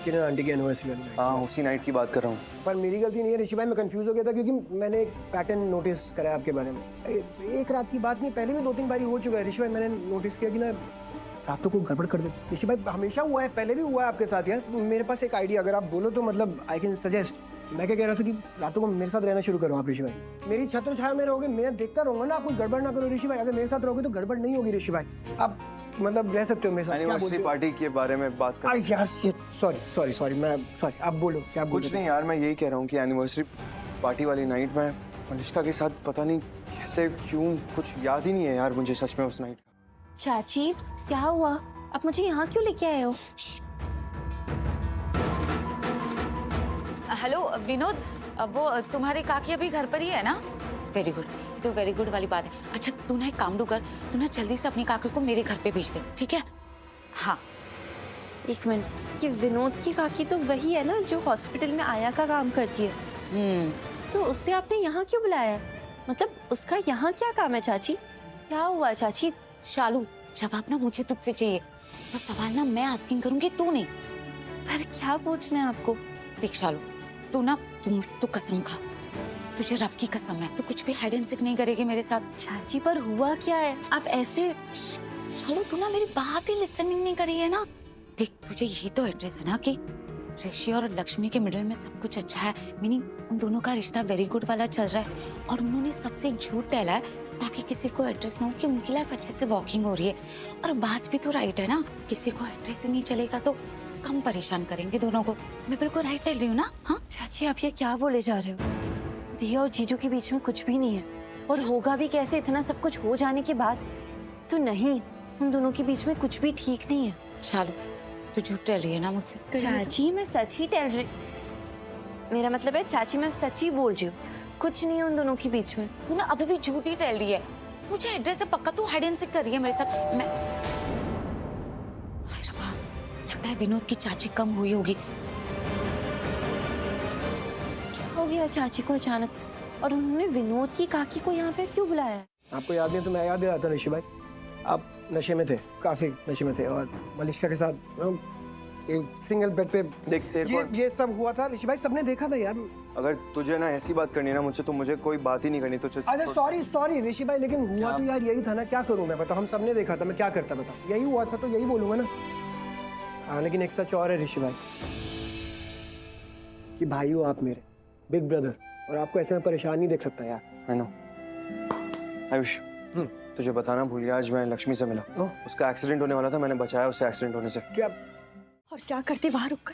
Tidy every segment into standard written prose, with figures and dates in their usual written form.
किरण aunty की anniversary वाली night। हाँ उसी नाइट की बात कर रहा हूँ। पर मेरी गलती नहीं है ऋषि भाई, मैं कंफ्यूज हो गया था क्योंकि मैंने एक पैटर्न नोटिस करा आपके बारे में। एक रात की बात नहीं, पहले भी 2-3 बारी हो चुका है ऋषि भाई। मैंने नोटिस किया कि ना रातों को गड़बड़ कर देते ऋषि भाई। हमेशा हुआ है, पहले भी हुआ है आपके साथ यार। मेरे पास एक आइडिया, अगर आप बोलो तो मतलब आई कैन सजेस्ट। मैं क्या कह रहा था कि रातों को मेरे साथ रहना शुरू करो आप ऋषि भाई। मेरी छत्र छाया में रहोगे, मैं देखता रहूंगा ना, आप कुछ गड़बड़ ना करो ऋषि भाई। अगर मेरे साथ रहोगे तो गड़बड़ नहीं होगी ऋषि भाई। आप मतलब रह सकते हो मेरे साथ। एनिवर्सरी पार्टी के बारे में बात कर। यार सॉरी मैं सॉरी, आप बोलो क्या बोल। कुछ नहीं यार, मैं यही कह रहा हूँ कि एनिवर्सरी पार्टी वाली नाइट में मलिष्का के साथ पता नहीं कैसे क्यों कुछ याद ही नहीं है यार मुझे सच में उस नाइट का। चाची क्या हुआ, आप मुझे यहाँ क्यों लेके आए हो? हेलो विनोद, वो तुम्हारी काकी अभी घर पर ही है ना? वेरी गुड, ये तो वेरी गुड वाली बात है। अच्छा तू ना एक काम कर, तू ना जल्दी से अपनी काकी को मेरे घर पे भेज दे, ठीक है? हाँ। एक मिनट, ये विनोद की काकी तो वही है ना जो हॉस्पिटल में आया का काम करती है? तो उससे आपने यहाँ क्यों बुलाया है? मतलब उसका यहाँ क्या काम है चाची? क्या हुआ चाची? शालू, जवाब ना मुझे तुझसे चाहिए, तो सवाल ना मैं आस्किंग करूंगी, तू नहीं। पर क्या पूछना है आपको? देख शालू, तू कसम खा, तुझे रब की कसम है, तू कुछ भी हाइड एंड सीक नहीं करेगी मेरे साथ। चाची पर हुआ क्या है? आप ऐसे शालू तू ना मेरी बात ही लिसनिंग नहीं करी है ना। देख तुझे यही तो एड्रेस है ना कि ऋषि और लक्ष्मी के मिडिल में सब कुछ अच्छा है, मीनिंग उन दोनों का रिश्ता वेरी गुड वाला चल रहा है, और उन्होंने सबसे झूठ टहला है ताकि किसी को एड्रेस ना हो कि उनकी लाइफ अच्छे से वॉकिंग हो रही है। और बात भी तो राइट है ना, किसी को एड्रेस ही नहीं चलेगा तो कम परेशान करेंगे दोनों को। मैं बिल्कुल राइट टहल रही हूँ ना? हाँ चाची आप ये क्या बोले जा रहे हो? दिया और जीजू के बीच में कुछ भी नहीं है, और होगा भी कैसे इतना सब कुछ हो जाने के बाद? तो नहीं, उन दोनों के बीच में कुछ भी ठीक नहीं है। शालू तू झूठ टहल रही है ना मुझसे? चाची मैं सच ही टहल रही, मेरा मतलब है चाची मैं सच ही बोल रही हूँ, कुछ नहीं है उन दोनों के बीच में। तू ना अभी भी झूठ ही टहल रही है, मुझे एड्रेस से पक्का तू हाइड एंड सीक कर रही है मेरे साथ। मैं लगता है विनोद की चाची कम हुई होगी। क्या हो गया चाची को अचानक से, और उन्होंने विनोद की काकी को यहाँ पे क्यों बुलाया है? आपको याद नहीं तो मैं याद दिलाता ऋषि भाई। आप नशे में थे, काफी नशे में थे, और मलिष्का के साथ एक सिंगल बेड पे देख तेरे को ये सब हुआ था ऋषि भाई, सबने देखा था यार। अगर तुझे ना ऐसी बात करनी है ना मुझसे, तो मुझे कोई बात ही नहीं करनी। तो अरे सॉरी ऋषि भाई, लेकिन हुआ तो यार यही था ना, क्या करूं मैं, बता। हम सबने देखा था, मैं क्या करता बता। यही हुआ था तो यही बोलूंगा ना। हाँ लेकिन एक सच और है ऋषि भाई, कि भाई हो आप मेरे, बिग ब्रदर, और आपको ऐसे में परेशान नहीं देख सकता यार। I know। आयुष तुझे बताना भूल गया, आज मैं लक्ष्मी से मिला। उसका एक्सीडेंट होने वाला था, मैंने बचाया उसे एक्सीडेंट होने से। क्या? और क्या करती वहां रुककर?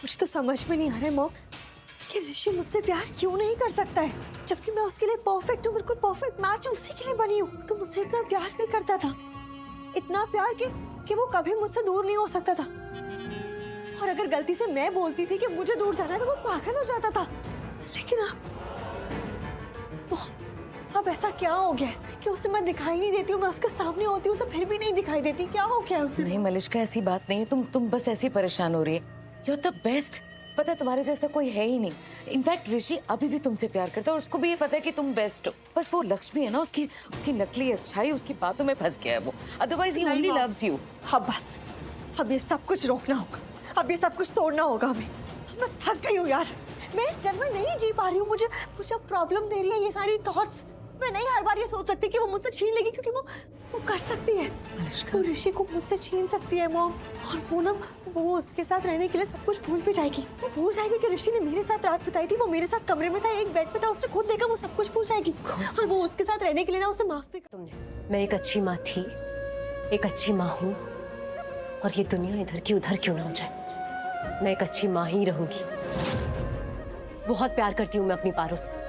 मुझे तो समझ में नहीं आ रहा है मॉम कि ऋषि मुझसे प्यार क्यों नहीं कर सकता है, जबकि मैं उसके लिए परफेक्ट हूँ, बिल्कुल परफेक्ट मैच उसी के लिए बनी हूँ। तो मुझसे इतना प्यार भी करता था, इतना प्यार कि वो कभी मुझसे दूर नहीं हो सकता था। और अगर गलती से मैं बोलती थी कि मुझे दूर जाना है तो वो पागल हो जाता था। लेकिन अब ऐसा क्या हो गया कि उसे मैं दिखाई नहीं देती हूँ, मैं उसके सामने होती हूँ उसे फिर भी नहीं दिखाई देती। क्या हो गया उसे? नहीं मलिष्का, ऐसी बात नहीं है, तुम बस ऐसी परेशान हो रही है। यू आर द बेस्ट, पता है तुम्हारे जैसा कोई है ही नहीं। इनफैक्ट ऋषि अभी भी तुमसे प्यार करता है, और उसको भी ये पता है कि तुम बेस्ट हो। बस वो लक्ष्मी है ना, उसकी नकली अच्छाई, उसकी बातों में फंस गया है वो, otherwise he only loves you. हाँ बस, अब ये सब कुछ रोकना होगा, अब ये सब कुछ तोड़ना होगा हमें। मैं थक गई हूँ यार, मैं इस डर में नहीं जी पा रही हूँ। मुझे प्रॉब्लम दे रही है ये सारी थॉट्स। मैं नहीं हर बार ये सोच सकती कि वो मुझसे छीन लेगी, क्योंकि वो कर सकती है, वो ऋषि को मुझसे छीन सकती है मॉम। और वो उसके साथ रहने के लिए सब कुछ भूल भी जाएगी। वो भूल जाएगी कि ऋषि ने मेरे साथ रात बिताई थी, वो मेरे साथ कमरे में था, एक बेड पे था, उसने खुद देखा, वो सब कुछ भूल जाएगी। और वो उसके साथ रहने के लिए ना उसे माफ भी कर। तुमने, मैं एक अच्छी माँ थी, एक अच्छी माँ हूँ, और ये दुनिया इधर की उधर क्यों ना हो जाए, मैं एक अच्छी माँ ही रहूंगी। बहुत प्यार करती हूँ मैं अपनी पारो से,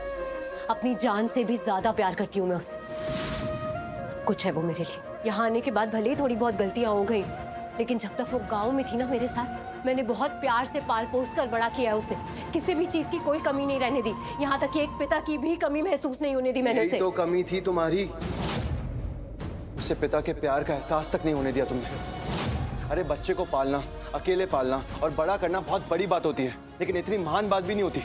अपनी जान से भी ज्यादा प्यार करती हूँ मैं उससे। सब कुछ है वो मेरे लिए। यहाँ आने के बाद भले ही थोड़ी बहुत गलतियां हो गई, लेकिन जब तक वो गांव में थी ना मेरे साथ, मैंने बहुत प्यार से पाल पोस कर बड़ा किया उसे, किसी भी चीज की कोई कमी नहीं रहने दी। यहाँ तक कि एक पिता की भी कमी महसूस नहीं होने दी मैंने उसे। तो कमी थी तुम्हारी, उसे पिता के प्यार का एहसास तक नहीं होने दिया तुमने। अरे बच्चे को पालना, अकेले पालना और बड़ा करना बहुत बड़ी बात होती है, लेकिन इतनी महान बात भी नहीं होती।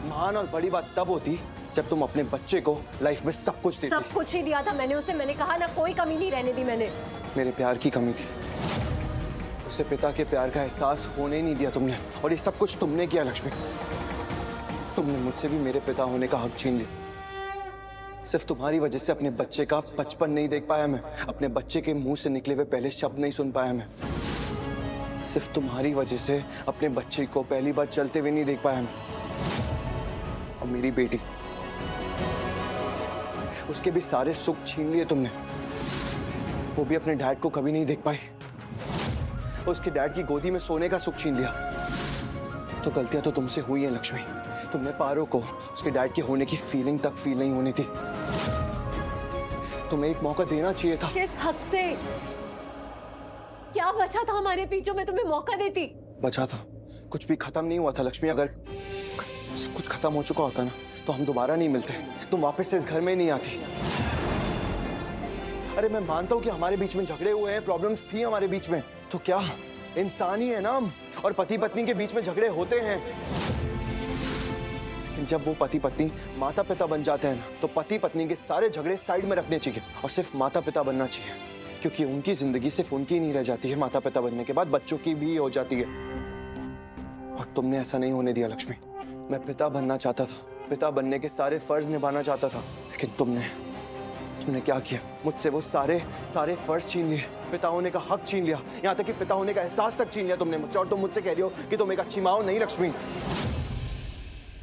महान और बड़ी बात तब होती जब तुम अपने बच्चे को लाइफ में सब कुछ देती। सब कुछ ही दिया था मैंने उसे, मैंने कहा ना कोई कमी नहीं रहने दी मैंने। मेरे प्यार की कमी थी, उसे पिता के प्यार का एहसास होने ही नहीं दिया तुमने, और ये सब कुछ तुमने किया लक्ष्मी। तुमने मुझसे भी मेरे पिता होने का हक छीन लिया। सिर्फ तुम्हारी वजह से अपने बच्चे का बचपन नहीं देख पाया मैं, अपने बच्चे के मुंह से निकले हुए पहले शब्द नहीं सुन पाया मैं। सिर्फ तुम्हारी वजह से अपने बच्चे को पहली बार चलते हुए नहीं देख पाया मैं। और मेरी बेटी, उसके भी सारे सुख छीन लिए तुमने। वो भी अपने डैड को कभी नहीं देख पाई। उसके डैड की गोदी में सोने का सुख छीन लिया। तो गलतियां तो तुमसे हुई है लक्ष्मी। तुमने पारो को उसके डैड के होने की फीलिंग तक फील नहीं होनी थी। तुम्हें एक मौका देना चाहिए था। किस हक से? क्या बचा था हमारे बीचों में तुम्हें मौका देती? बचा था, कुछ भी खत्म नहीं हुआ था लक्ष्मी। अगर सब कुछ खत्म हो चुका होता ना तो हम दोबारा नहीं मिलते, तुम वापस से इस घर में नहीं आती। अरे मैं मानता हूँ कि हमारे बीच में झगड़े हुए हैं, प्रॉब्लम्स थी हमारे बीच में, तो क्या इंसान ही है ना हम, और पति पत्नी के बीच में झगड़े होते हैं। लेकिन जब वो पति पत्नी माता पिता बन जाते हैं ना, तो पति पत्नी के सारे झगड़े साइड में रखने चाहिए और सिर्फ माता पिता बनना चाहिए, क्योंकि उनकी जिंदगी सिर्फ उनकी नहीं रह जाती है, माता पिता बनने के बाद बच्चों की भी हो जाती है। और तुमने ऐसा नहीं होने दिया लक्ष्मी। मैं पिता बनना चाहता था, पिता बनने के सारे फर्ज निभाना चाहता था, लेकिन तुमने क्या किया? मुझसे वो सारे फर्ज छीन लिए, पिता होने का हक छीन लिया, यहाँ तक कि पिता होने का एहसास तक छीन लिया तुमने मुझसे। और तुम मुझसे कह रही हो कि तुम एक अच्छी माँ हो। नहीं लक्ष्मी,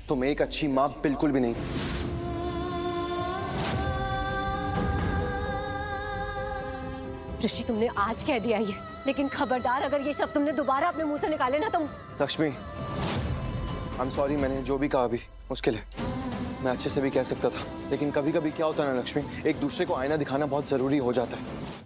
तुम एक अच्छी माँ बिल्कुल भी नहीं। ऋषि, तुमने आज कह दिया ये, लेकिन खबरदार अगर ये शब्द तुमने दोबारा अपने मुंह से निकाले ना तुम। लक्ष्मी, आई एम सॉरी, मैंने जो भी कहा अभी मुश्किल है। मैं अच्छे से भी कह सकता था, लेकिन कभी कभी क्या होता है ना लक्ष्मी, एक दूसरे को आईना दिखाना बहुत जरूरी हो जाता है।